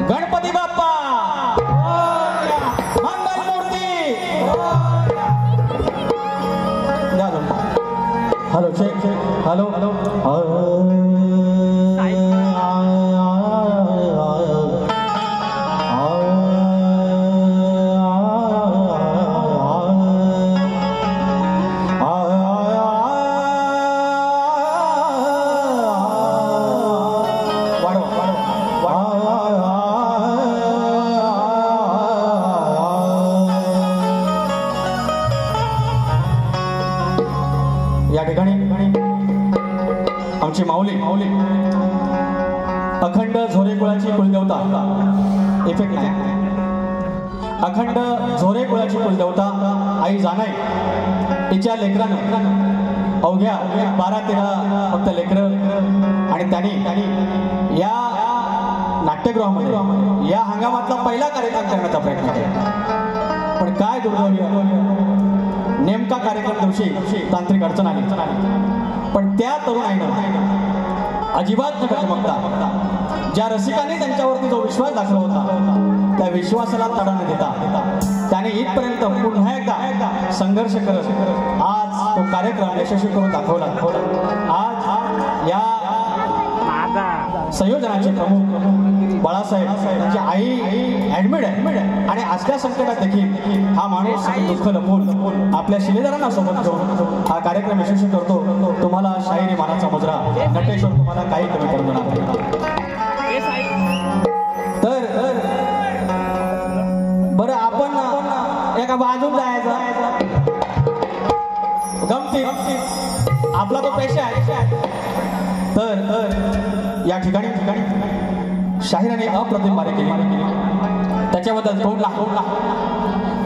गणपती बाप्पा मंगल मूर्ती hello check hello आमची माऊली अखंड झोरे कुळाची कुलदेवता इफेक्ट नाही अखंड झोरे कुळाची कुलदेवता आई जानाई तिच्या लेकरानं अवघ्या 12-13 फक्त लेकरं आणि त्यांनी या नाट्यगृहामध्ये या हंगामातला पहिला कार्यक्रम करण्याचा प्रयत्न केला पण काय दुर्दैवी नेमका कार्यक्रम दिवशी तांत्रिक अडचण आली पण त्या तरुणाईनं अजिबात न डगमगता ज्या रसिकांनी त्यांच्यावरती जो विश्वास दाखवला होता त्या विश्वासाला तडा न देता त्याने इथपर्यंत पुन्हा एकदा संघर्ष करत आज तो कार्यक्रम यशस्वी करून दाखवला आज या संयोजनाचे प्रमुख बाळासाहेब त्यांची आई ऍडमिट आहे आणि असल्या संकटात देखील हा माणूस दुःख लपवून आपल्या शिलेदारांना सोबत घेऊन हा कार्यक्रम यशस्वी करतो तुम्हाला शाहिरी मानाचा मुजरा नटेश्वर तुम्हाला काही कमी पडू नका तर बरं आपण एका बाजून जायचं गमती आपला तो पेशा आहे तर या ठिकाणी शाहिराने अप्रतिम बारी केली त्याच्याबद्दल तोडला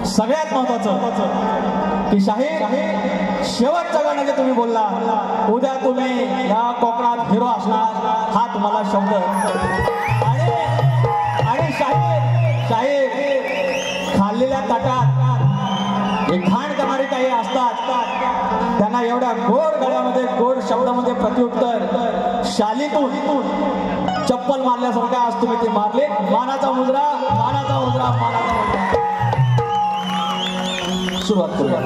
सगळ्यात महत्वाचं की शाहीर शेवटच्या गाणं जे तुम्ही बोलला उद्या तुम्ही या कोकणात हिरो असणार हा तुम्हाला शब्द आणि शाहीर खाल्लेल्या ताटात एक घाण करणारी काही असतात त्यांना एवढ्या गोड गळ्यामध्ये गोड शब्दामध्ये प्रत्युत्तर शालीतून चप्पल मारल्यासारखा आज तुम्ही ते मारले मानाचा मुजरा सुरुवात करूया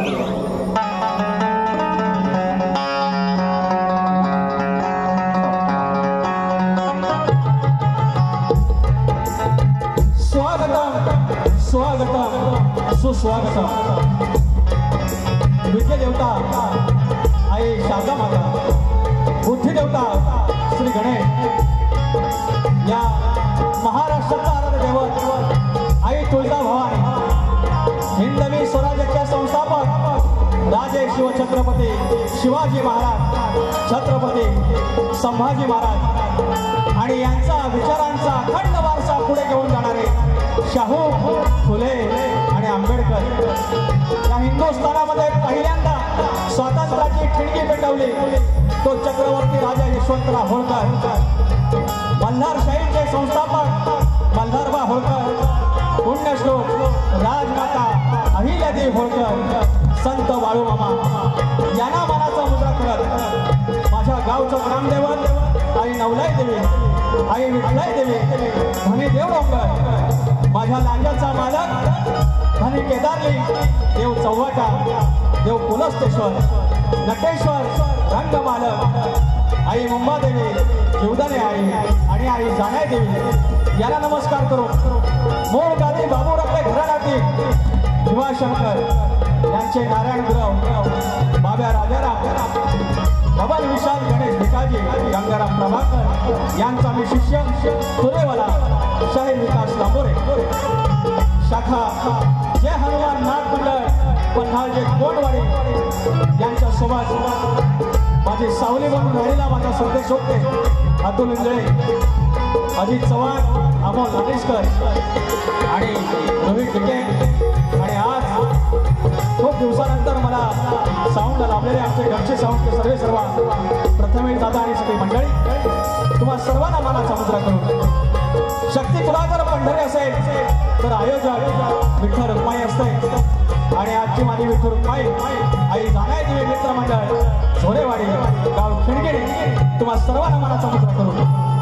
स्वागतम सुस्वागतम विद्या देवता आई शारदा माता बुद्धी देवता श्री गणेश या महाराष्ट्राचा आराध्य दैवत आई तुळजा भवानी हिंदवी स्वराज्याच्या संस्थापक राजे शिवछत्रपती शिवाजी महाराज छत्रपती संभाजी महाराज आणि यांचा विचारांचा अखंड वारसा पुढे घेऊन जाणारे शाहू फुले आणि आंबेडकर या हिंदुस्थानामध्ये पहिल्यांदा स्वातंत्र्याची ठिणगी पेटवली तो चक्रवर्ती राजा यशवंतराव होळकर मल्हारशाहीचे संस्थापक मल्हारबा होळकर पुण्यश्लोक राजमाता अहिल्यादेवी होळकर संत बाळूमामा यांना मनाचा मुजरा करत माझ्या गावचं ग्रामदेवत आई नवलाई देवी आई विठलाई देवी धनी देवडोंगर माझ्या लांजाचा मालक धनी केदारली देव चव्हाटा देव पुलस्तेश्वर नटेश्वर रंगमालक आई मुंबादेवी जीवदाने आई आणि आई जानाई देवी याला नमस्कार करू मूळ गादी बाबूरावले घराण्यातील शिवाशंकर यांचे नारायण गुरव बाब्या राजाराम भवन विशाल गणेश भिकाजी गंगाराम प्रभाकर यांचा मी शिष्य तुरेवाला शाहीर विकास लांबोरे शाखा जय हनुमान नाथ मंडळ पन्हाळजे कोटवाडी यांच्या सोबत माझी सावली म्हणून राहिला माझा संदेश होते अतुल इंगळे, अजित चव्हाण, अमोल नाटेशकर आणि रोहित टिके. आणि आज खूप दिवसानंतर मला साऊंड लाभलेले आमचे घरचे साऊंड के सर्व प्रथमेश दादा आणि सगळी मंडळी, तुम्हा सर्वांना मला समुद्र करून शक्ती तुला जर पंढरी असेल तर आयोजक विठ्ठल रुक्माई असते. आणि आजची माझी विठ्ठल रुक्माई आई जाणाय दिवे मित्र मंडळ झोरेवाडी गाव खिडगिरी, तुम्हा सर्वांना मला समुद्र करून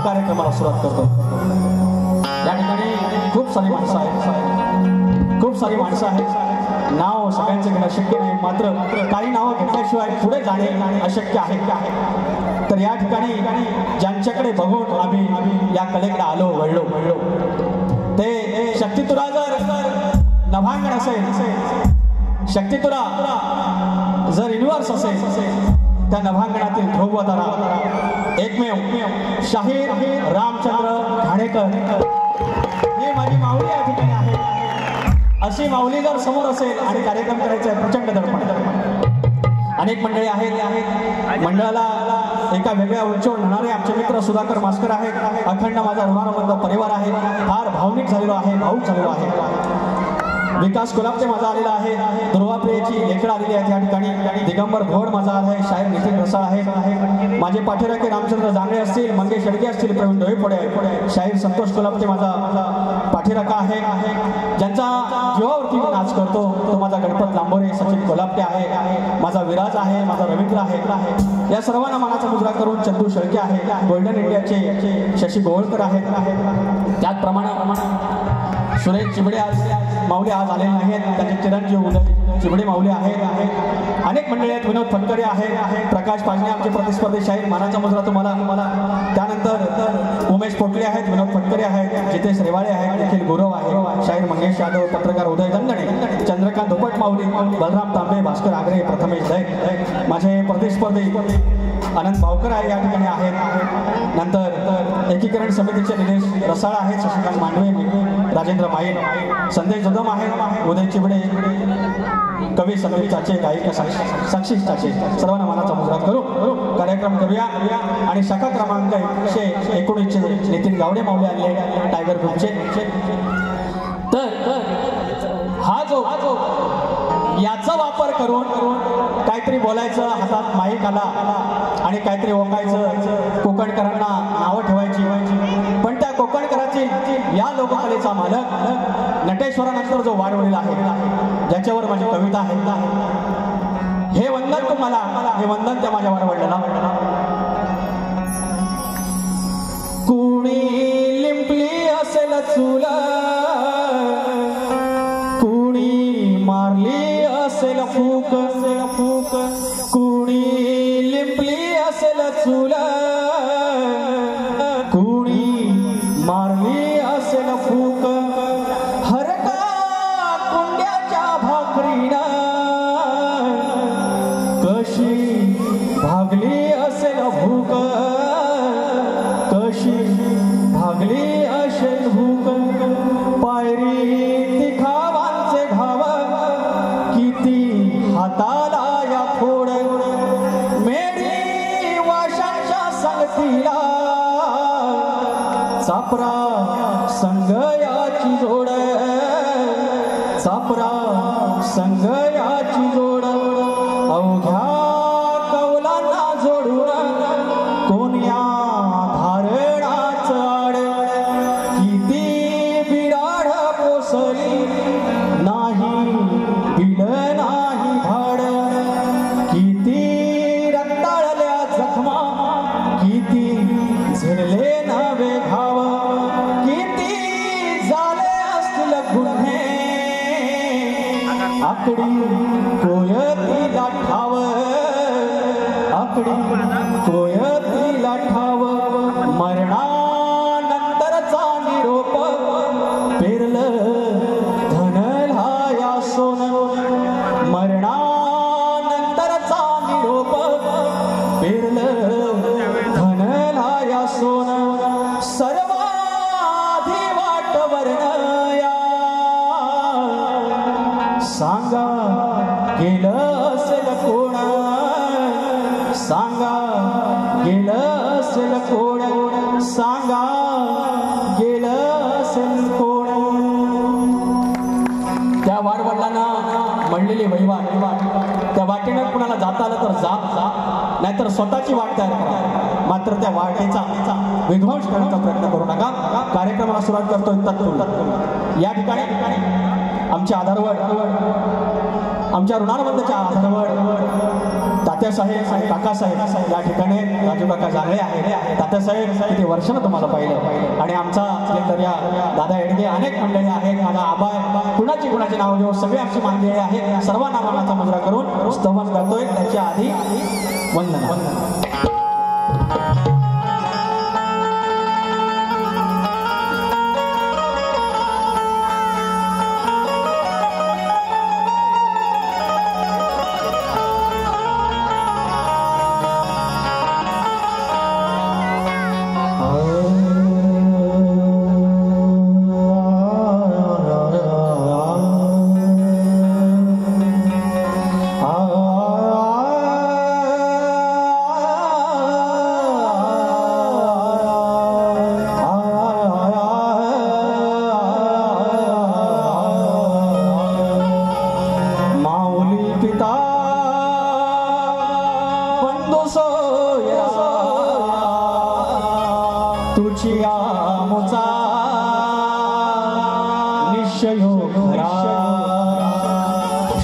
कार्यक्रमाला सुरुवात करतो. या ठिकाणी खूप सारी माणसं आहेत, खूप सारी माणसं आहेत. नाव सगळ्यांचे घेणं शक्य नाही, मात्र काही नावं घेतल्याशिवाय पुढे जाणे अशक्य आहे. तर या ठिकाणी ज्यांच्याकडे बघून आम्ही या कलेकडे आलो वळलो ते शक्तितुरा जर नभांगण असेल, शक्तितुरा जर युनिव्हर्स असेल, त्या नभांगणातील ध्रुवतारा एकमेव शाहीर रामचंद्र घाणेकर ही माझी माऊली या ठिकाणी आहे. अशी माऊली जर समोर असेल आणि कार्यक्रम करायचा आहे प्रचंड दडपण. अनेक मंडळी आहेत, मंडळाला एका वेगळ्या उंचीवर नेणारे आमचे मित्र सुधाकर मास्कर आहेत. अखंड माझा ऋणानुबंध परिवार आहे, फार भावनिक झालेलो आहे, भाऊक झालेलो आहे. विकास कोल्हापते माझा आलेला आहे, दुर्वाप्रियेची लेखड आलेली आहे. त्या ठिकाणी दिगंबर घोड माझा आला आहे, शाहीर नितीन रसाळ आहे. माझे पाठीराखे रामचंद्र जांगळे असतील, मंगेश शेडगे असतील, प्रवीण डोईफोडे, शाहीर संतोष कोल्हापते माझा पाठीराखा आहे. ज्यांचा जीवावरती मी नाच करतो तो माझा गणपत लांबोरे, सचिन कोल्हापते आहे, माझा विराज आहे, माझा रवींद्र आहे. या सर्वांना मनाचा मुजरा करून चंदू शेळके आहे, गोल्डन इंडियाचे शशी गोवळकर आहेत. त्याचप्रमाणे सुरेश चिबडे आज माऊली आज आलेले नाहीत, त्यांचे चिरंजीव उदय चिबडे माऊली आहेत. अनेक मंडळी आहेत, विनोद फटकरे आहेत, प्रकाश पाजणे आमचे प्रतिस्पर्धी शाहीर मानाचा मुजरा तुम्हाला. त्यानंतर उमेश पोटले आहेत, विनोद फटकरे आहेत, जितेश रेवाळे आहेत, निखिल गुरव आहे, शाहीर मंगेश यादव, पत्रकार उदय दंगणे, चंद्रकांत धोपट माऊली, बलराम तांबे, भास्कर आगरे, प्रथमेश दय, माझे प्रतिस्पर्धी आनंद भावकर आहे या ठिकाणी आहेत. नंतर एकीकरण समितीचे निलेश रसाळ आहेत, शशिकांत मांडवे, राजेंद्र माईल, संदेश जदम आहे, उदय चिबडे, कवी संदीप चाचे, गायिका साक्षी चाचे. सर्वांना मनाचा मुजरा करू कार्यक्रम करूया. आणि शाखा क्रमांक 119 नितीन गावडे माऊली आले टायगर ग्रुपचे. तर हा जो याचा वापर करून काहीतरी बोलायचं, हातात माईक आला आणि काहीतरी ओकायचं, कोकणकरांना नावं ठेवायची. पण त्या कोकणकराची या लोककलेचा मालक नटेश्वरानंतर जो वारवलेला आहे, ज्याच्यावर माझी कविता आहे, हे वंदन तुम्हाला, हे वंदन त्या माझ्या वारवडल्याला. कुणी लिंपली असेल चूल, कुणी मारली असेल फूक, कुणी लिंपली असेल चूल, कुणी मारली असेल फूक, हरका कुंड्याच्या भाकरीनं कशी भागली असेल भूक, कशी भागली असेल भूक. पायरी तिखावांचे घाव किती हाताला या फोड, मेढी वाशांच्या संगतीला चापरा संगयाची जोड, चापरा संगयाची जोड. अवघ्या कौलांना जोडून कोण्या धारणाच आड, किती बिराड पोसली नाही बिल नाही भाड, किती रक्ताळल्या जखमा, किती झिरले नवे घाव, किती झाले असतील गुन्हे, आकडी कोयतीला ठाव, आकडी कोयतीला ठाव. मरणानंतरचा निरोप पेरलं धनला या सोन, मरणानंतरचा निरोप पेरलं धनला या सोन. सर्वाधी वाट वर्णया सांगा गेलं असेल कोण, सांगा गेलं असेल कोण सांगा गेलं असेल कोण त्या वाडवडिलांना म्हणलेली वहिवाट त्या वाटेनं कुणाला जाता आलं तर जा नाहीतर स्वतःची वाट तयार करा मात्र त्या वाटेचा विध्वंस करण्याचा प्रयत्न करू नका कार्यक्रमाला सुरुवात करतोय तत्पूर्वी या ठिकाणी आमच्या आधारवड आमच्या ऋणानुबंधच्या आधारवड तात्यासाहेब आणि काकासाहेब या ठिकाणी राजू काका जागळे आहेत तात्यासाहेब किती वर्षानं तुम्हाला पाहिलं आणि आमचा या दादा एडगे अनेक मंडळी आहेत माझा आबाय कुणाची नाव घेऊन सगळे आमची मानलेले आहेत सर्व नावांचा मुजरा करून स्तवन करतोय त्याच्या आधी वंदना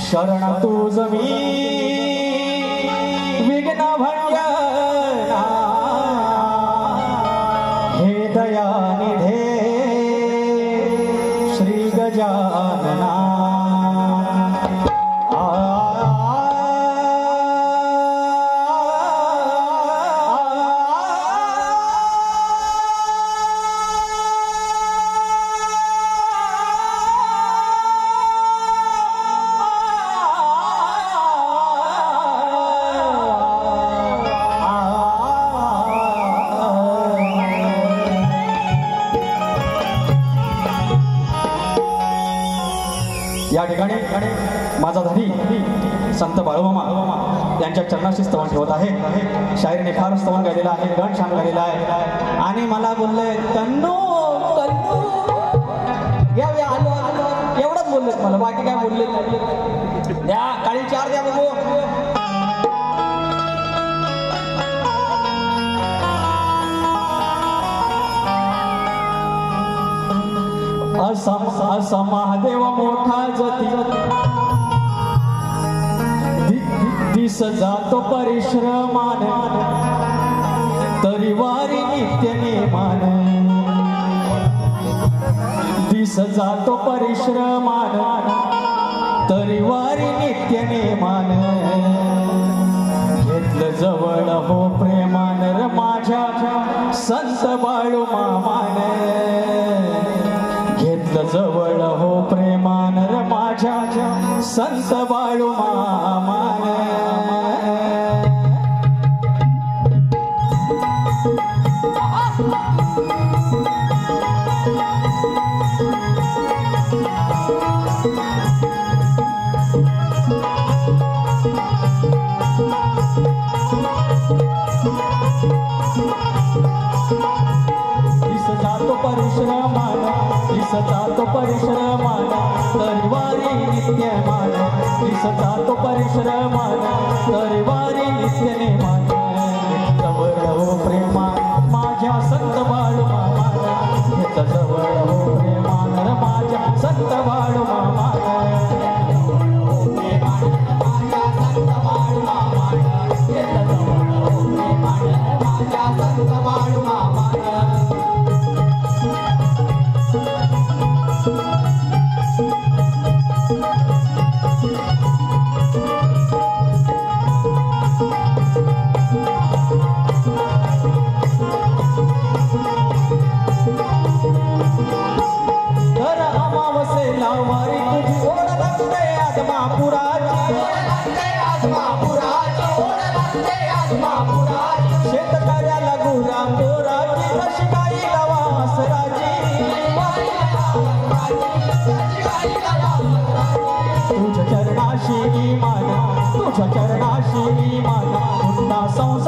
शरण तुझ मी विघ्न भंजना हे दयानिधे श्री गजानना या ठिकाणी माझा धनी संत बाळूमामा यांच्या चरणाशी स्तवन ठेवत आहे शाहीरने फार स्तवन गायलेलं आहे गण छान गायलेला आहे आणि मला बोलले कन्नू कन्नू यावे आलो आलो एवढंच बोलले मला बाकी काय बोलले द्या काळी चार द्या बघू असा महादेव मोठा जती दिस जातो परिश्रमान तरी वारी नित्य नेमान दिस जातो परिश्रमान तरी वारी नित्य नेमान घेतलं जवळ हो प्रेमान र माझ्या संत बाळू मामान घेतलं जवळ हो प्रेमान र माझ्या संत बाळू मामान दिसता तो परिश्रमान तरी वारी नित्य मान दिसता तो परिश्रमान तरी वारी नित्य नेमान जवळ हो प्रेमा माझ्या संत बाळू मामा जवळ हो प्रेमान माझ्या संत बाळू मामा शेतकऱ्याला गुरा पोराची कशी काही लवासराची तुझ्या चरणाशी मान पुन्हा संसार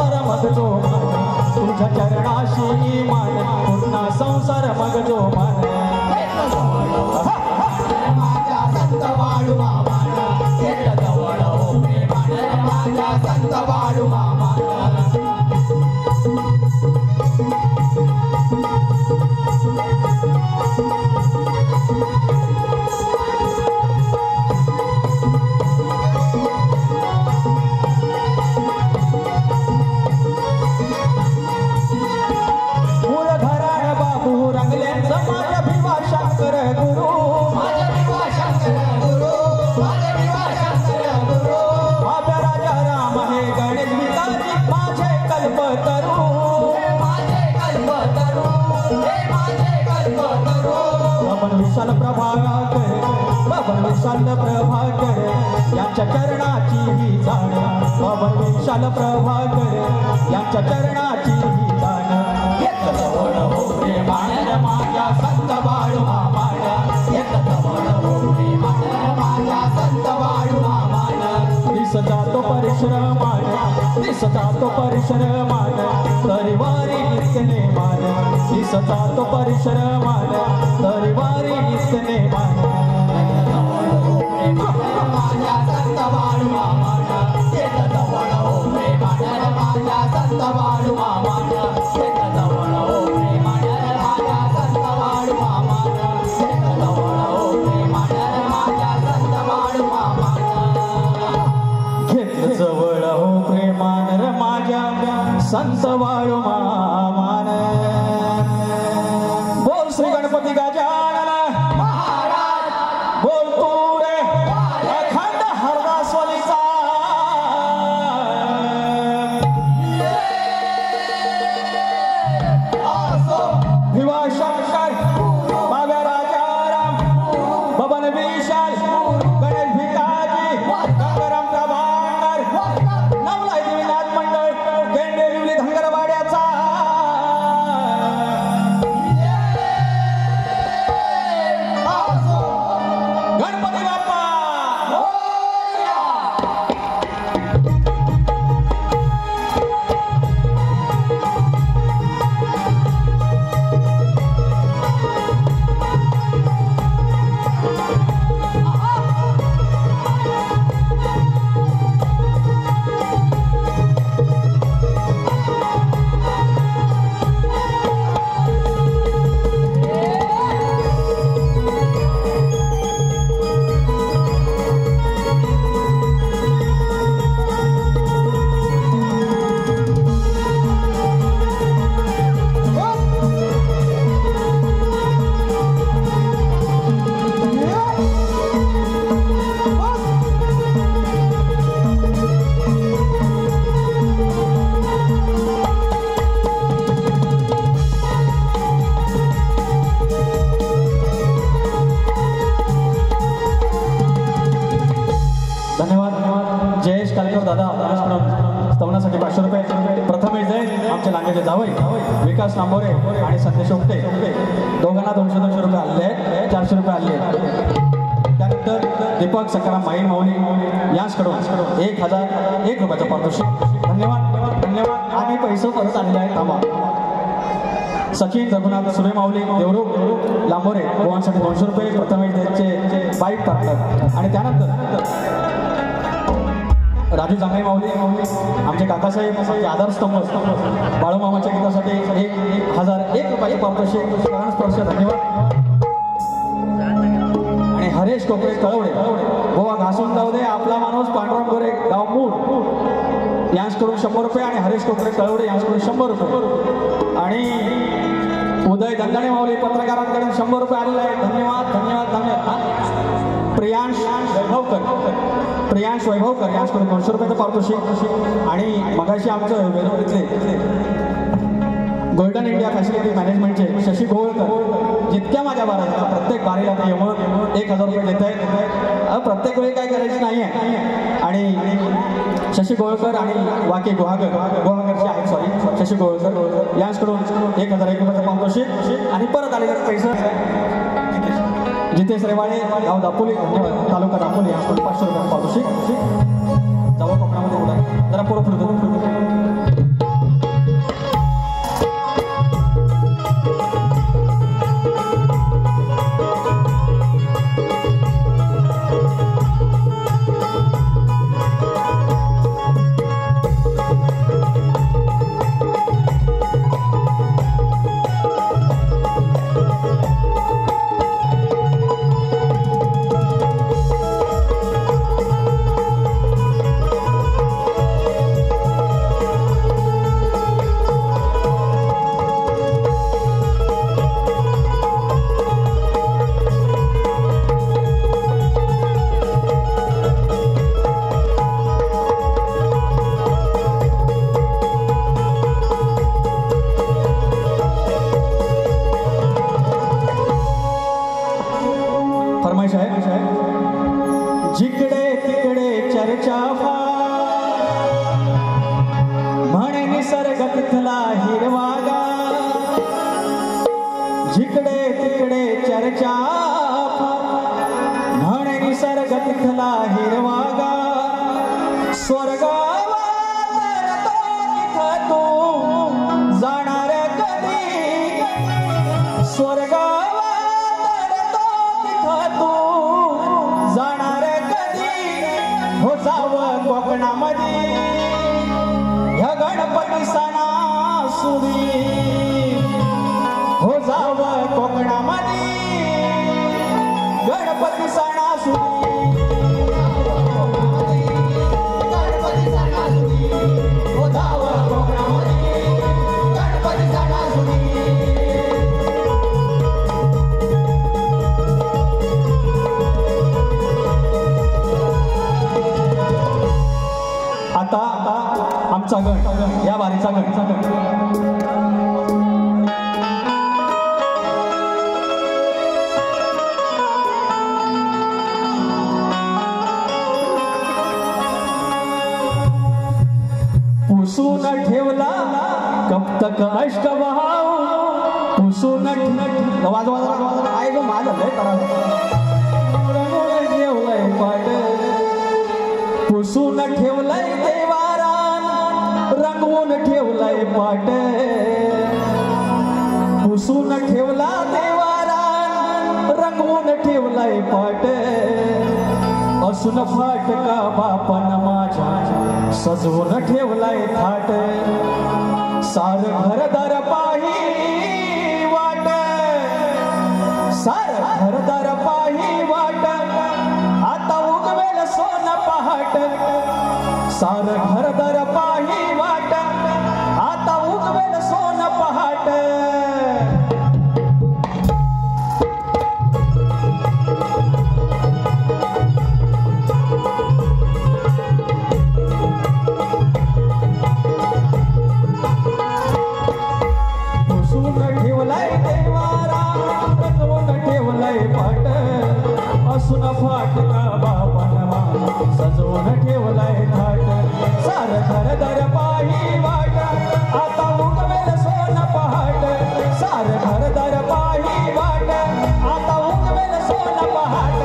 विशाल प्रभाकर बाबा विशाल प्रभाकर यांच्या चरणाची ही जाण बाबा विशाल प्रभाकर यांच्या चरणाची ही जाण येत जवळ हो प्रेमानं माझ्या संत बाळू मामाला येत जवळ हो प्रेमानं माझ्या संत बाळू मामाला दिसता तो परिश्रमान दिसता तो परिश्रमान तरी वारी नित्यने मान दिसता तो परिश्रमान तरी वारी नित्यने मान माझ्या संत बाळू मामाला येत जवळ हो प्रेमानं माझ्या संत बाळू मामाला येत जवळ हो प्रेमानं माझ्या संत बाळू मामाला येत जवळ हो प्रेमानं माझ्या संत बाळू मामाला घेतलं जवळ हो प्रेमानं माझ्या संत बाळू मामान बोल श्री गणपती गजानन महाराज बोल तू रे अखंड हरदासवालीचा भिवा शंकर बाब्या राजाराम बबन विशाल गणेश भिकाजी गंगाराम प्रभाकर नवलाई देवीनाथ मंडळ गेंडेरिवली धंगरवाड्याचा गणपती बाप्पा धन्यवाद जयेश कालकर दादा स्तवनासाठी 500 रुपये प्रथमेश जैन आमचे लांगेचे जावई विकास नांबोरे आणि संदेश ओपटे दोघांना 200 रुपये आले आहेत 400 रुपये आले त्यानंतर दीपक सकाराम माई माऊली यांच्याकडून 1001 रुपयाचं पारितोषिक धन्यवाद धन्यवाद आम्ही पैसे परत आणले आहेत थांबा सचिन रघुनाथ सूर्यमाऊली देवरूप लांबोरे गोवांसाठी 200 रुपये प्रथमेश जैनचे बाईक पार्टनर आणि त्यानंतर राजू जांभळे माऊली आमचे काकासाहेब आधारस्तंभ बाळूमामाच्या गीतासाठी 1001 रुपयाचे पारितोषिक स्पर्श धन्यवाद आणि हरेश कोकळे कळवडे गोवा घासून जाऊ दे आपला माणूस पांडुरंग गोरे गाव मूळ यांच्याकडून 100 रुपये आणि हरेश कोकळे कळवडे यांच्याकडून 100 रुपये आणि उदय दंडाणे माऊली पत्रकारांकडून 100 रुपये आलेले आहेत धन्यवाद धन्यवाद धन्यवाद प्रियांश वैभवकर यांच्याकडून 200 रुपयाचं पारितोषिक आणि मगाशी आमचं वेरूळीतले golden India facility मॅनेजमेंटचे Shashi Govalkar जितक्या माझ्या बारा प्रत्येक बारीला ते येऊन 1000 रुपये देत आहेत प्रत्येक वेळी काय करायचं नाही आहे आणि शशी गोवळकर आणि वाके गुहागरचे आहेत सॉरी शशी गोवळकर यांच्याकडून 1001 रुपयाचं पारितोषिक आणि परत आलेले पैसे जितेश रेवाळे गाव दापोली तालुका दापोली यांच्याकडून 500 रुपयाचं पारितोषिक जवळ कोकणामध्ये बोला जरा पुरं फिरतो हिरवागार स्वर्गावा तरतो तिथं तू जाणार कधी स्वर्गावा तरतो तिथं तू जाणार कधी हो जावं कोकणामध्ये ह्या गणपती सणासुदी हो जावं कोकणामध्ये गणपती सणासुदी गणपती सणासुदी हो जावं कोकणामध्ये गणपती सणासुदी आता आमचा गण या वारीचा गण पुसून ठेवला कप्तक अष्टभाव पुसून काय गो माझं लय ठेवलंय पाट पुसून ठेवलंय देवारान रंगवून ठेवलंय पाट पुसून ठेवला देवारान रंगवून ठेवलंय पाट असून फाटका बापन माझ्या सजवून ठेवलाय थाट सार घरदार पाही वाट सार घरदार पाही वाट आता उगवेल सोन पहाट सार घरदार पाही वाट आता उगवेल सोन पहाट असून फाटका बापनमा सजवून ठेवलाय थाट सार घरदार पाही वाट आता उगवेल सोन पहाट सार घरदार पाही वाट आता उगवेल सोन पहाट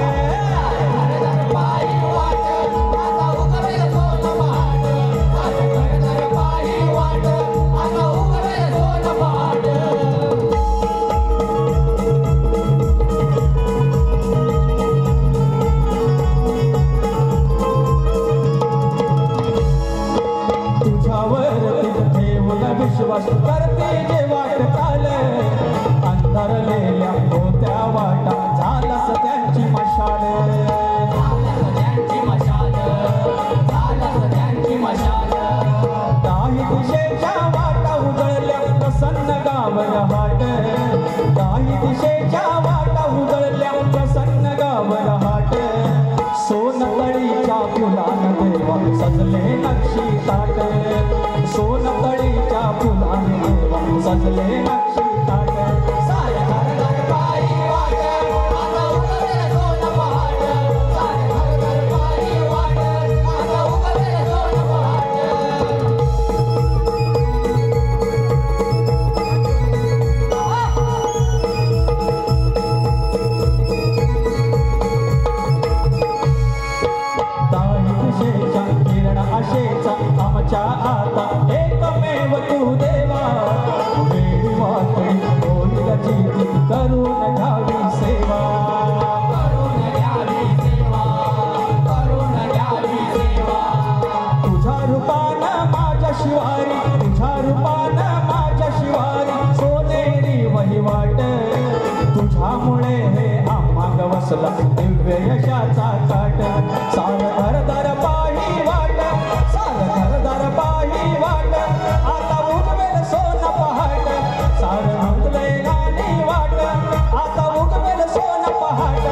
घरदार पाही वाट आता उगवेल सोन पहाट सार घरदार पाही वाट आता उगवेल सोन पहाट विश्वास करते जे वाट चाल अंधारलेल्या होत्या वाटा झालंच त्यांची मशाल काही दिशेच्या वाटा उजळल्या प्रसन्न गावर हाट काही दिशेच्या वाटा उजळल्या प्रसन्न गावर हाट सोनतळीच्या फुलान देवा सजले नक्षी ताट सोनतळीच्या फुलाने देवा सजले नक्षी ताट सार घरदार पाही वाट आता उगवेल सोन पहाट सार घरदार पाही वाट आता उगवेल सोन पहाट किरण आशेचा आमच्या आता एकमेव तू देवा वेळी वाटणी होईल जीती करून घ्यावी सेवा करून घ्यावी सेवा करून घ्यावी सेवा तुझ्या रूपानं माझ्या शिवारी तुझ्या रूपानं माझ्या शिवारी सोनेरी वहिवाट तुझ्यामुळे हे आम्हाग वसला दिव्य यशाचा काट सार घरदार पाही वाट सार घरदार पाही वाट आता उगवेल सोन पहाट सार उगले गाणी वाट आता उगवेल सोन पहाट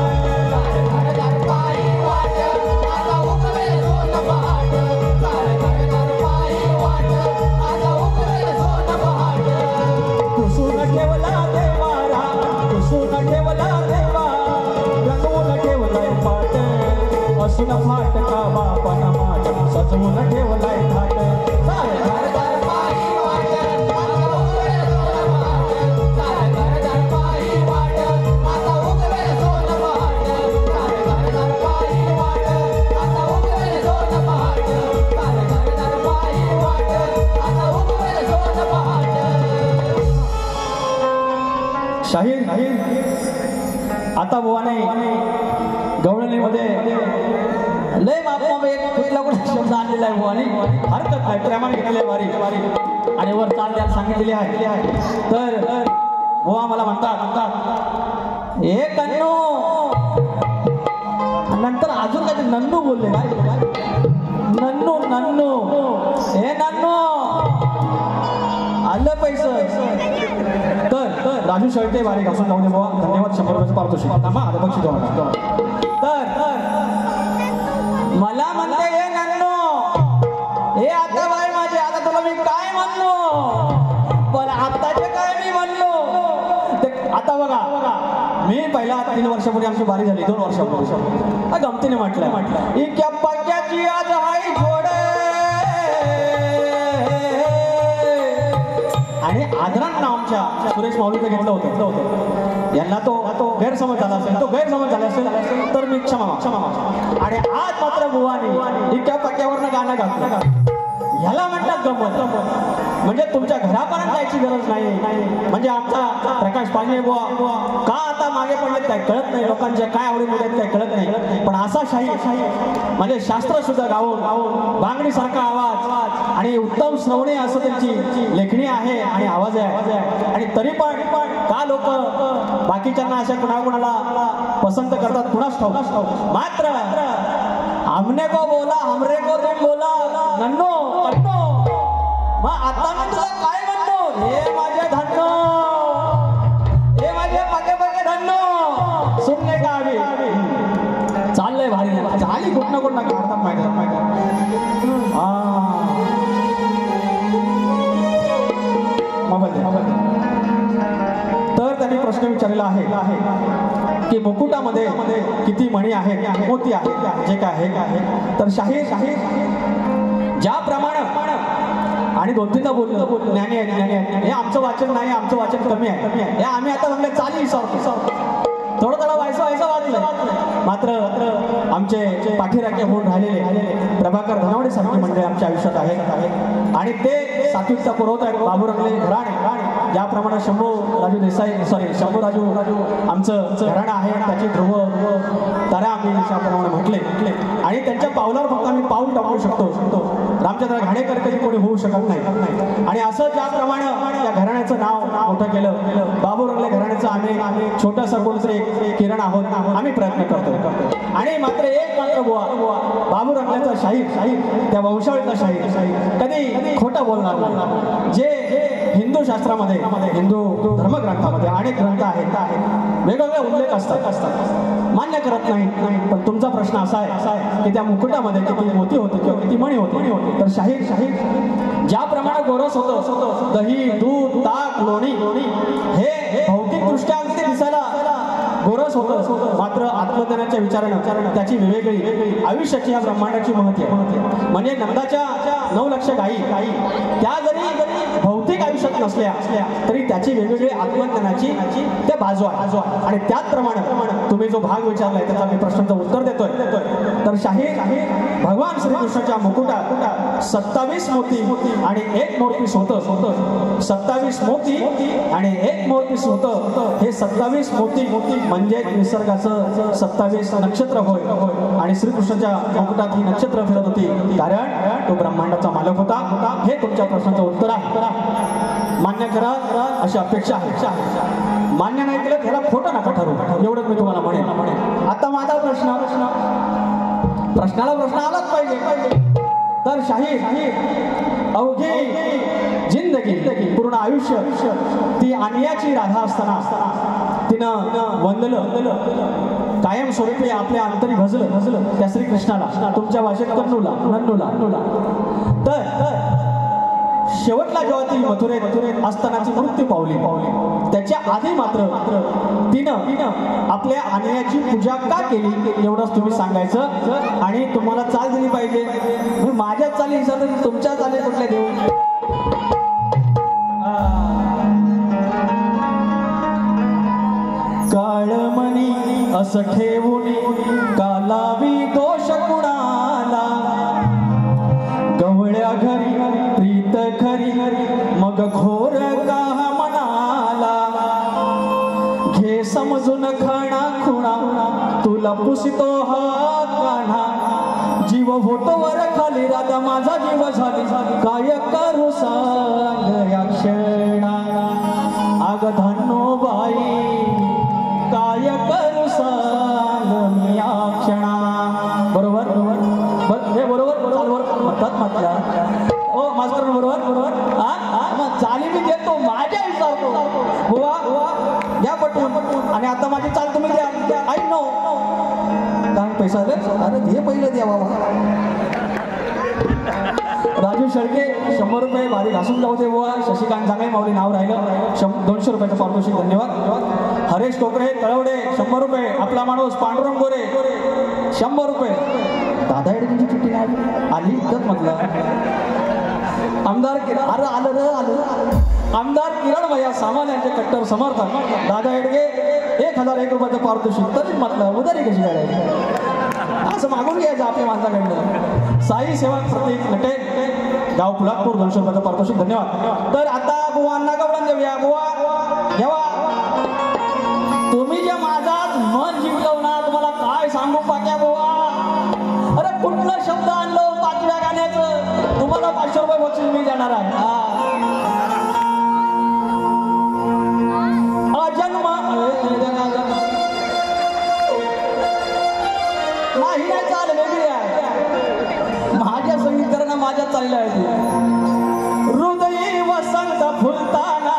सार घरदार पाही वाट आता उगवेल सोन पहाट सार घरदार पाही वाट आता उगवेल सोन पहाट पुसून ठेवला देवारा पुसून ठेवला देवा रंगवून ठेवलाय पाट असून आता बुवाने गवळणीमध्ये लय माप एक कुठला कुठला शब्द आणलेला आहे बुवाने, हरकत नाही, प्रेमाने घेतलेली वारी आणि वर चाल द्यायला सांगितलेली आहे. तर बुवा मला म्हणतात हे कन्नू, नंतर अजून काही नन्नू बोलले काय, नन्नू नन्नू, हे नन्नू आलं पैसे. तर राजू शेळटे वारी घासून जाऊ दे बुवा, धन्यवाद. 100 रुपयाचं पारितोषिक थांबा आता बक्षीस देऊ. तर मला म्हणते हे नन्नू, हे आता बाय माझे, आता तुला मी काय म्हणलो, पण आताचे काय मी म्हणलो. आता बघा, मी पहिला 3 वर्षापूर्वी आमची बारी झाली, 2 वर्षापूर्वी गमतीने म्हटलं इक्या पक्याची आज हाय जोडे, आणि आदरांना आमच्या सुरेश माऊलीने घेतलं होतं. यांना तो गैरसमज झाला असेल, तो गैरसमज झाला असेल तर मी क्षमा. आणि आज मात्र बुवानी इक्या पक्यावरनं गाणं घातलं. ह्याला म्हणतात गंमत, म्हणजे तुमच्या घरापर्यंत जायची गरज नाही. म्हणजे आमचा प्रकाश पांजे बुवा का आता मागे पडलेत काय कळत नाही, लोकांच्या काय आवडीमुळे काय कळत नाही. पण असा शाही म्हणजे शास्त्र सुद्धा गाऊन बांगडी सारखा आवाज आणि उत्तम श्रवणे असं त्यांची लेखणी आहे आणि आवाज आहे. आणि तरी पण का लोक बाकीच्यांना अशा कुणाला पसंत करतात कुणास ठाऊक. मात्र हमने को बोला हमरे को तुम बोला नन्नो कन्नो, मग आता मी तुला काय म्हणतो, हे माझे धन्नो, हे माझे पगे पगे धन्नो, सुनने का अभी चाललंय भारी झाली कुठं ना कुठं काढतात माहिती. तर त्यांनी प्रश्न विचारलेला आहे की मुकुटामध्ये किती मणी आहेत, मोती आहेत, जे काय आहे. तर शाहीर ज्याप्रमाणे आणि 2-3दा बोललो ज्ञानी आहे, हे आमचं वाचन नाही, आमचं वाचन कमी आहे, हे आम्ही आता म्हणलं चाली थोडं व्हायचं वाचलं. मात्र आमचे पाठीराखे होऊन राहिलेले प्रभाकर धनावडे सारखी मंडळी आमच्या आयुष्यात आहेत आणि ते सात्विकता पुरवत आहेत. बाबू रंगले घराणे ज्याप्रमाणे शंभू राजू देसाई शंभू राजू आमचं घराणं आहे, त्याची ध्रुव तारा आम्ही त्याप्रमाणे म्हटले आणि त्यांच्या पावलावर फक्त आम्ही पाऊल टाकू शकतो. रामचंद्र घाणेकर कधी कोणी होऊ शकत नाही. आणि असं ज्याप्रमाणे त्या घराण्याचं नाव मोठं केलं, बाबू रंगले घराण्याचं आम्ही छोटंसं कोणतरी किरण आहोत, आम्ही प्रयत्न करतो. आणि मात्र बुवा बाबू रंगल्याचा शाहीर, त्या वंशावळीचा शाहीर कधी खोटं बोलणार नाही. जे हिंदू शास्त्रामध्ये हिंदू धर्मग्रंथामध्ये अनेक ग्रंथ आहेत, वेगवेगळे उल्लेख असतात, मान्य करत नाही. पण तुमचा प्रश्न असा आहे की त्या मुकुटामध्ये किती मोती होते किंवा किती मणी होते. तर शाहीर ज्याप्रमाणे गोरस होतं, दही दूध ताक लोणी हे भौतिकदृष्ट्या अगदी दिसायला गोरस होतं, मात्र आत्मज्ञानाच्या विचारानं त्याची वेगवेगळी आयुष्याची या ब्रह्मांडाची महती आहे. म्हणजे नंदाच्या 9 लक्ष गायी त्या जरी भौतिक आयुष्यात नसल्या तरी त्याची वेगवेगळी आत्मज्ञानाची त्या बाजू आहे. आणि त्याचप्रमाणे तुम्ही जो भाग विचारलाय त्याचा मी प्रश्नाचं उत्तर देतोय. तर शाहीर भगवान श्रीकृष्णाच्या मुकुटात 27 मोती आणि 1 मोरपीस होतं. 27 मोती आणि 1 मोरपीस होतं. हे 27 मोती म्हणजे निसर्गाचं 27 नक्षत्र होय. आणि श्रीकृष्णाच्या मुकुटात ही नक्षत्र फिरत होती, कारण तो ब्रह्मांडाचा मालक होता. हे तुमच्या प्रश्नाचं उत्तर आहे. मान्य करा अशी अपेक्षा आहे. मान्य नाही केलं त्याला खोटं नका ठरवू, एवढंच मी तुम्हाला म्हणेन. आता माझा प्रश्नाला प्रश्न आलाच पाहिजे. तर शाहीर अवघी जिंदगी पूर्ण आयुष्य ती आणण्याची राधा असताना तिनं वंदलं, कायम स्वरूपी आपल्या अंतरी भजलं त्या श्रीकृष्णाला, तुमच्या भाषेत नन्नूला. तर शेवटला जेव्हा ती मथुरेत असतानाची मृत्यू पावली, त्याच्या आधी मात्र तिनं आपल्या आणण्याची पूजा का केली एवढंच तुम्ही सांगायचं. आणि तुम्हाला चाल दिली पाहिजे. माझ्याच चाली विचारलं, तुमच्या चाली कुठल्या देऊ. काळमणी असं ठेवून कालावी दोष कुणाला, गवळ्या घरी प्रीत खरी मग घोर का मनाला, घे समजून खणा तुला पुसितो हा कान्हा जीव होतो वर खाली राधा माझा जीव झाली काय करू सांग या क्षणा आग धनो बाई काय करू सांग मी या क्षणा बरोबर हे बरोबर म्हणतात म्हटला ओ मास्तर बरोबर मग चाली मी देतो माझ्या विचारतो बुवा द्या पटवून आणि आता माझी चाल तुम्ही द्या आई नो काय पैसा दे अरे हे पहिलं द्या बाबा राजू शेळके 100 रुपये भारी घासून जाऊ दे बुवा शशिकांत जांगळे माऊली नाव राहिलं 200 रुपयाचं पारितोषिक धन्यवाद हरेश टोकरे तळवडे 100 रुपये आपला माणूस पांडुरंग गोरे 100 रुपये दादा एडकीची चिठ्ठी आली इतकंच म्हटलं आमदार किरण अरे आलं आमदार किरण भैया सामान यांचे कट्टर समर्थक दादा एडगे 1001 रुपयाचं पारितोषिक तरीच म्हटलं उदारी कशी करायची असं मागून घ्यायचं आपल्या माणसाकडनं साई सेवक प्रतीक नटे गाव पुलादपूर 200 रुपयाचं पारितोषिक धन्यवाद तर आता बुवांना गवळण देऊया बुवा जेव्हा तुम्ही जे माझा मन जिंकलं ना तुम्हाला काय सांगू पाक्या बुवा अरे कुठलं शब्द आणलं पाचव्या गाण्याचं तुम्हाला 500 रुपये बक्षीस मी देणार आहे नाही चाल वेगळी आहे माझ्या संगीतकारांना माझ्या चालल्या आहे हृदयी वसंत फुलताना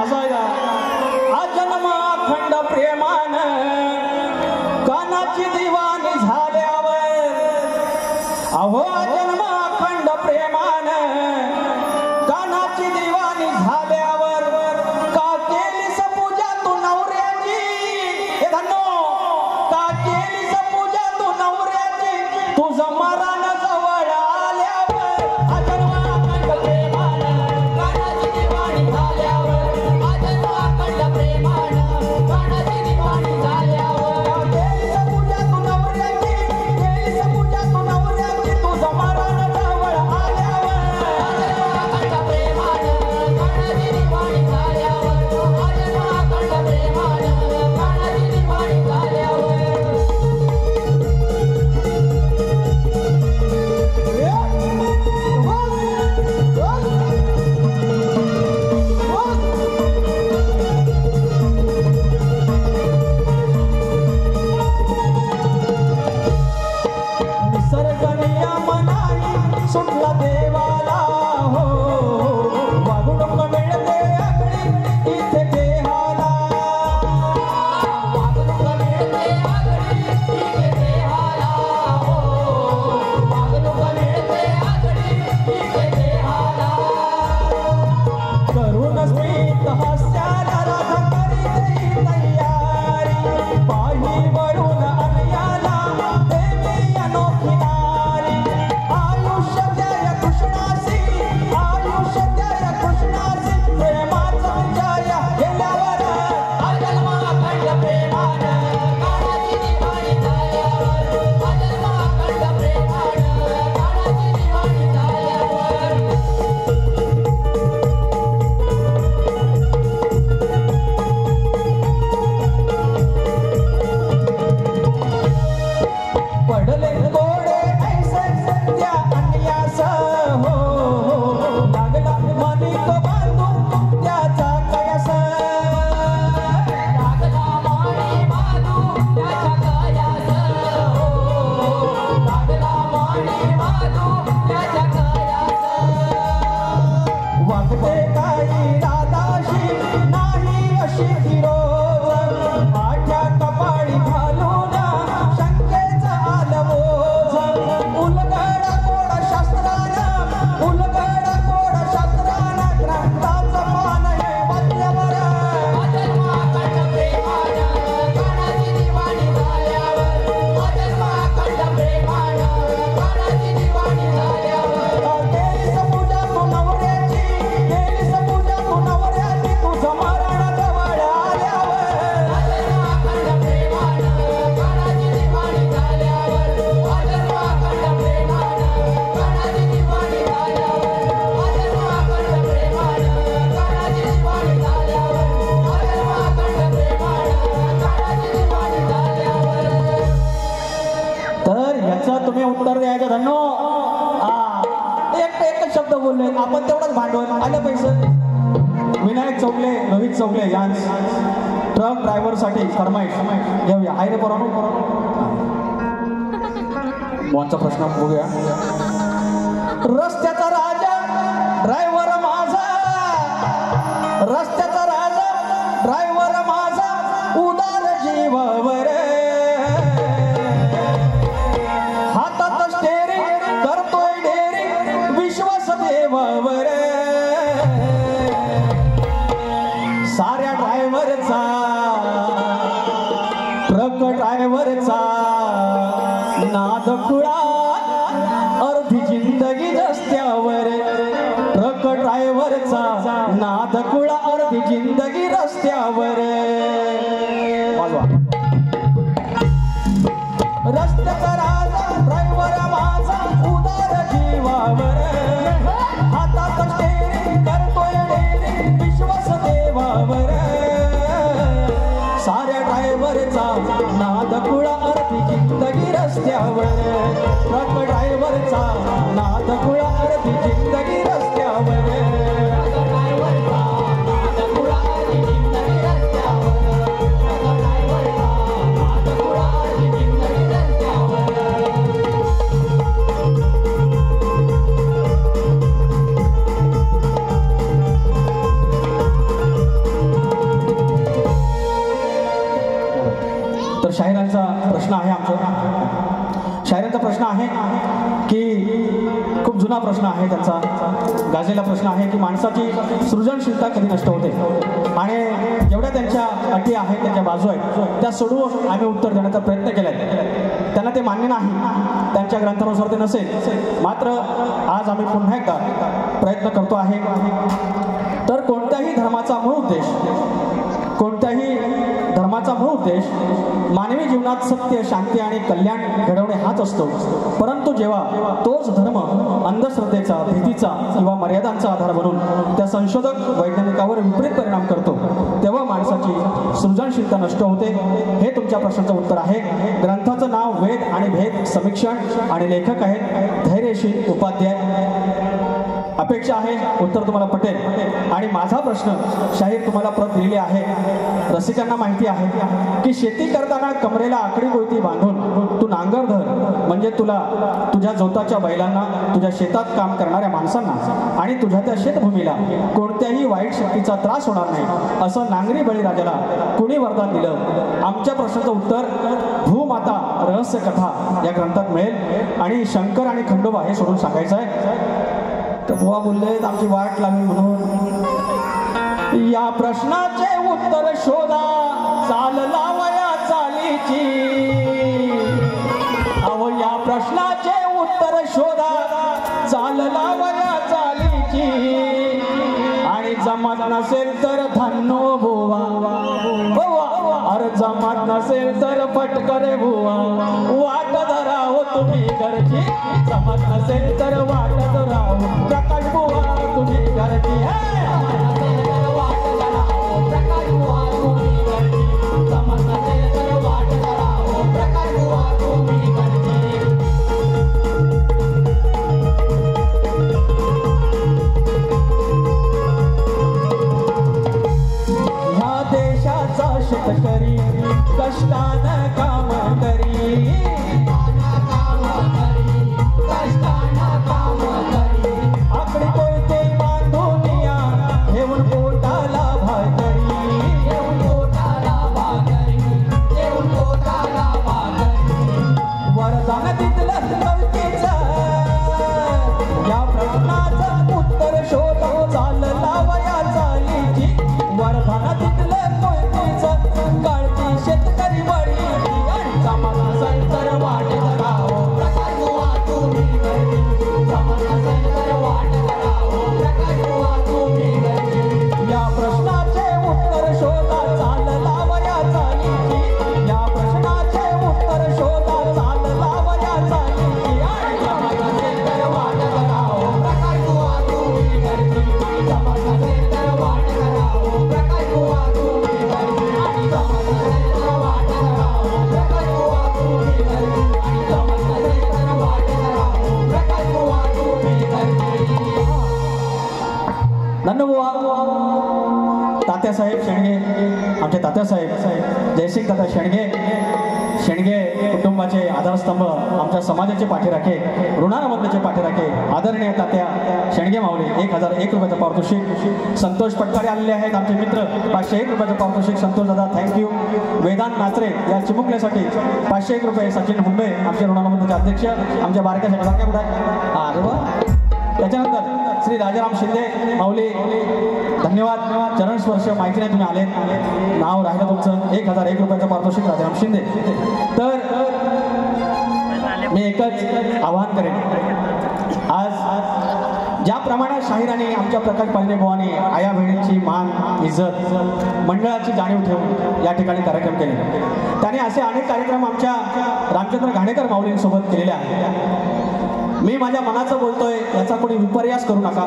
असा अजन्म अखंड प्रेमान कानाची दिवाणी झाल्यावर अहो अजन्म अखंड प्रेमान कानाची दिवाणी झाल्यावर का केलीस पूजा तू नवऱ्याची हे धन्नो का केलीस पूजा तू नवऱ्याची तुझं मरण जवळ आल्यावर अजन्म अखंड प्रेमान कानाची दिवाणी झाल्यावर अजन्म अखंड प्रेमान कानाची दिवाणी झाल्यावर केलीस पूजा तू नवऱ्याची केलीस पूजा तू नवऱ्याची तुझं मरण जवळ आल्यावर अजन्म अखंड प्रेमान कानाची दिवाणी झाल्यावर अजन्म अखंड प्रेमान कानाची दिवाणी झाल्यावर निसर्गनिया मनाई सुटला देवाला हो वागणूक मिळते आगळी इथे देहाला वागणूक मिळते आगळी इथे देहाला हो वागणूक मिळते आगळी इथे देहाला करून स्मित हास्याला राधा करीत तयारी पाही वळून अन्याला देवी अनोखी नारी आयुष्य द्या कृष्णासी आयुष्य द्या कृष्णासी प्रेमाचं जय गेल्यावर अजन्म अखंड प्रेमान कानाची दिवाणी झाल्यावर अजन्म अखंड प्रेमान कानाची दिवाणी झाल्यावर पडले गोडे ऐसे त्या अन्यास हो लागला मनी तो बांधू त्याचा कयास लागला मनी बांधू त्याचा कयास हो लागला मनी बांधू त्याचा कयास वागते काही राधाशी नाही अशी फिरोज आठ्या कपाळी घालून शंकेचा आलवोज उलगड कोड शास्त्रानं उलगड कोड शास्त्रानं ग्रंथाचं पान हे वाचल्यावर अजन्म अखंड प्रेमान कानाची दिवाणी झाल्यावर अजन्म अखंड प्रेमान कानाची उत्तर द्यायचं धन्नो. एक शब्द बोलले आपण तेवढंच भांडवल आलं पैसे. विनायक चौगले रोहित चौगले यांस ट्रक ड्रायव्हर साठी फरमाईश घेऊया. आहे रे पोरांनो मोहनचा प्रश्न बघूया. रस्त्याचा राजा ड्रायव्हर माझा, रस्त्याचा राजा ड्रायव्हर माझा उदार जीवावर, हातात स्टेरिंग करतोय डेरिंग विश्वास देवावर. साऱ्या ड्रायव्हरचा ट्रक ड्रायव्हरचा नाद खुळा अर्धी जिंदगी रस्त्यावर. ट्रक ड्रायव्हरचा नाद खुळा अर्धी जिंदगी रस्त्यावर. रस्त्याचा राजा ड्रायव्हर माझा उदार जीवावर, हातात स्टेरिंग करतोय डेरिंग विश्वास देवावर. साऱ्या ड्रायव्हरचा नाद खुळा अर्धी जिंदगी रस्त्यावर. ट्रक ड्रायव्हरचा नाद खुळा अर्धी जिंदगी रस्त्यावर. तर शाहिरांचा प्रश्न आहे आमचा. शाहिरांचा प्रश्न आहे की खूप जुना प्रश्न आहे त्यांचा, गाजलेला प्रश्न आहे की माणसाची सृजनशीलता कधी नष्ट होते आणि जेवढ्या त्यांच्या अटी आहेत त्यांच्या बाजू आहेत त्या सोडवून आम्ही उत्तर देण्याचा प्रयत्न केला. त्यांना ते मान्य नाही, त्यांच्या ग्रंथानुसार ते नसेल. मात्र आज आम्ही पुन्हा एकदा प्रयत्न करतो आहे. तर कोणत्याही धर्माचा मूळ उद्देश, कोणत्याही धर्माचा मूळ उद्देश मानवी जीवनात सत्य, शांती आणि कल्याण घडवणे हाच असतो. परंतु जेव्हा तोच धर्म अंधश्रद्धेचा, भीतीचा किंवा मर्यादांचा आधार बनून त्या संशोधक वैज्ञानिकावर विपरीत परिणाम करतो तेव्हा माणसाची सृजनशीलता नष्ट होते. हे तुमच्या प्रश्नाचं उत्तर आहे. ग्रंथाचं नाव वेद आणि भेद समीक्षण आणि लेखक आहेत धैर्यशील उपाध्याय. अपेक्षा आहे उत्तर तुम्हाला पटेल. आणि माझा प्रश्न शाहीर तुम्हाला प्रत दिलेली आहे. रसिकांना माहिती आहे की शेती करताना कमरेला आकडी कोयती बांधून तू नांगर धर, म्हणजे तुला तुझ्या जोताच्या बैलांना, तुझ्या शेतात काम करणाऱ्या माणसांना आणि तुझ्या त्या शेतभूमीला कोणत्याही वाईट शक्तीचा त्रास होणार नाही, असं नांगरी बळीराजाला कुणी वरदान दिलं. आमच्या प्रश्नाचं उत्तर भूमाता रहस्य कथा या ग्रंथात मिळेल. आणि शंकर आणि खंडोबा हे सोडून सांगायचं आहे. तर बुवा बोलले आमची वाट लागली म्हणून या प्रश्नाचे उत्तर शोधा चाल लावया चालीची. अहो या प्रश्नाचे उत्तर शोधा चाल लावया चालीची. आणि जमत नसेल तर धन्नो बुवा, अरे जमत नसेल तर पटकरे बुवा. वाट धराव तुम्ही घरची, जमत नसेल तर वाट धराव प्रकाश बुवा तुम्ही घरची. वाट धराव प्रकाश बुवा तुम्ही घरची, जमत नसेल तर वाट धराव प्रकाश बुवा तुम्ही घरची. ह्या देशाचा शेतकरी कष्टानं काम करी, कष्टानं काम बुवा तात्यासाहेब शेंडगे, आमचे तात्यासाहेब जयसिंग दादा शेंडगे कुटुंबाचे आधारस्तंभ, आमच्या समाजाचे पाठीराखे, ऋणानुबंधचे पाठीराखे, आदरणीय तात्या शेंडगे माऊली 1001 रुपयाचं पारितोषिक. संतोष पटकारे आलेले आहेत आमचे मित्र, 501 रुपयाचं पारितोषिक. संतोष दादा थँक्यू. वेदांत नाचरे या चिमुकल्यासाठी 501 रुपये. सचिन हुंबे आमचे ऋणानुबंधचे अध्यक्ष, आमच्या बारक्या कुठे आहे. त्याच्यानंतर श्री राजाराम शिंदे माऊली धन्यवाद. चरण स्पर्श माहिती नाही तुम्ही आले, नाव राहिलं तुमचं. 1001 रुपयाचं पारितोषिक राजाराम शिंदे. तर मी एकच आवाहन करेन, आज ज्याप्रमाणे शाहिराने आमच्या प्रकाश पालने बुवाने आया बहिणींची मान इज्जत मंडळाची जाणीव ठेवून या ठिकाणी कार्यक्रम केले, त्याने असे अनेक कार्यक्रम आमच्या रामचंद्र घाणेकर माऊलींसोबत केलेले आहेत. मी माझ्या मनाचं बोलतोय, याचा कोणी विपर्यास करू नका.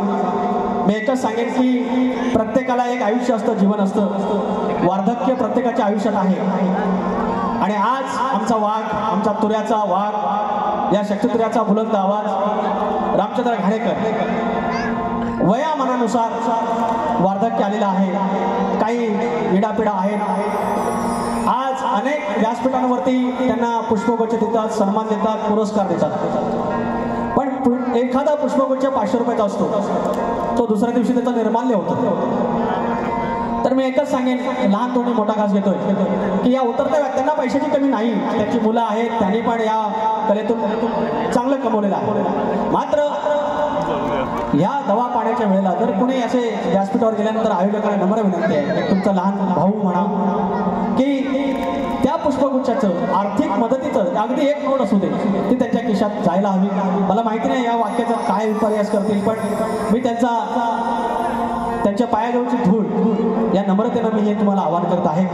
मी एकच सांगेन की प्रत्येकाला एक आयुष्य असतं, जीवन असतं. वार्धक्य प्रत्येकाच्या आयुष्यात आहे. आणि आज आमचा वाघ, आमचा तुऱ्याचा वाघ, या शक्तितुऱ्याचा बुलंद आवाज रामचंद्र घाणेकर वयामानानुसार वार्धक्य आलेला आहे. काही इडापिडा आहेत. आज अनेक व्यासपीठांवरती त्यांना पुष्पगुच्छ देतात, सन्मान देतात, पुरस्कार देतात. पण एखादा पुष्पगुच्छ 500 रुपयाचा असतो, तो दुसऱ्या दिवशी त्याचं निर्माल्य होतं. तर मी एकच सांगेन, लहान तोंडी मोठा घास घेतोय की या उतरत्या व्यक्तींना पैशाची कमी नाही. त्यांची मुलं आहेत, त्यांनी पण या कलेतून चांगलं कमवलेलं आहे. मात्र या दवा पाण्याच्या वेळेला जर कुणी असे व्यासपीठावर गेल्यानंतर आयोजकांना नम्र विनंती आहे, तुमचा लहान भाऊ म्हणा, की त्या पुष्पगुच्छाचं आर्थिक मदतीचं अगदी एक नोट असू दे, ती त्यांच्या खिशात जायला हवी. मला माहिती नाही या वाक्याचा काय विपर्यास करतील, पण मी त्यांच्या पायाजवळची धूळ या नम्रतेनं मी हे तुम्हाला आवाहन करत आहे.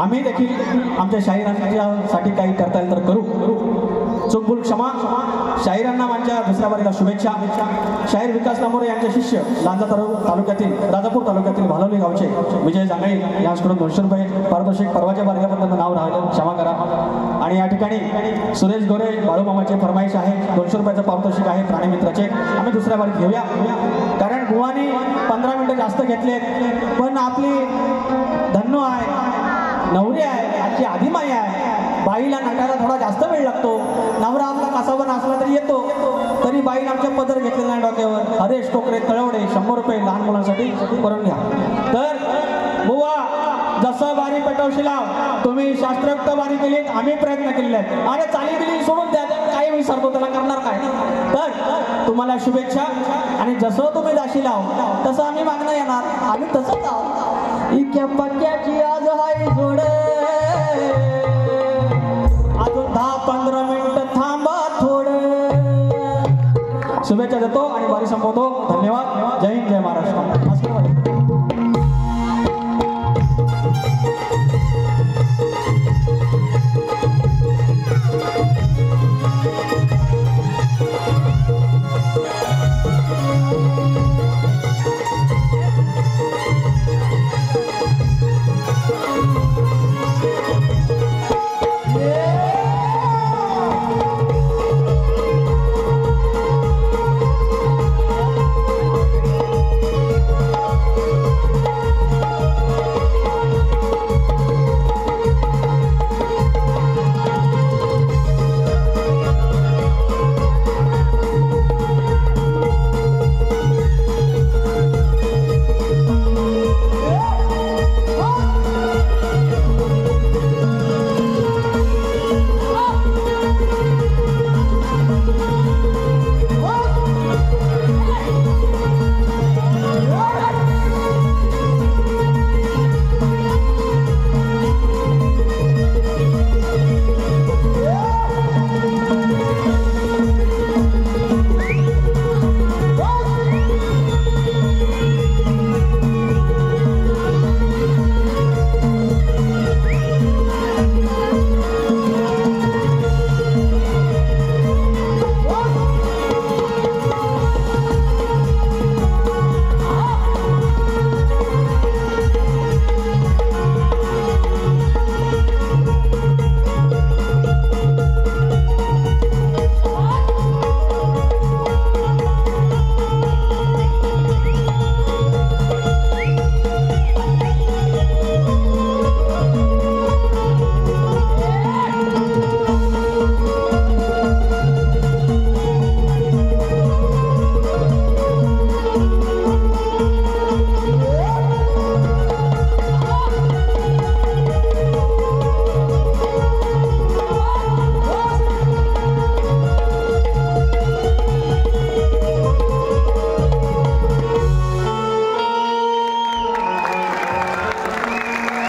आम्ही देखील आमच्या शाहिरांसाठी काही करता येईल तर करू. चुकबुल क्षमा. शाहिरांना माझ्या दुसऱ्या वारीला शुभेच्छा. शाहीर विकास लांबोरे यांचे शिष्य लांजा तालुक्यातील राजापूर तालुक्यातील भालवली गावचे विजय जांगळे यांच्याकडून 200 रुपये पारितोषिक. परवाच्या वारील्याबद्दल नाव राहिलं, क्षमा करा. आणि या ठिकाणी सुरेश गोरे बाळूमामाचे फरमाईश आहे, 200 रुपयाचं पारितोषिक आहे प्राणीमित्राचे. आम्ही दुसऱ्या वारीत घेऊया, कारण बुवानी 15 मिनिटं जास्त घेतलेत. पण आपली धन्नो आहे, नवरी आहे, आजची आदिमाई आहे. बाईला नटायला थोडा जास्त वेळ लागतो. नवरा आपला कसावर नाचला तरी येतो, तरी बाईने आमच्या पदर घेतलेला नाही डोक्यावर. हरेश टोकरे तळवडे 100 रुपये लहान मुलांसाठी करून घ्या. तर बुवा जसं बारी पेटवशिला, तुम्ही शास्त्रोक्त बारी केलीत, आम्ही प्रयत्न केलेले आहेत. अरे चाली बिली सोडून द्या, काही विसरतो त्याला करणार काय. तर तुम्हाला शुभेच्छा. आणि जसं तुम्ही दाशी लाव तसं आम्ही मागणं येणार, आम्ही तसंच आहोत. इतक्या पक्क्याची आज हाय जोड, अजून 10-15 मिनिटं थांबा थोडं. शुभेच्छा देतो आणि वारी संपवतो. धन्यवाद. जय हिंद, जय महाराष्ट्र.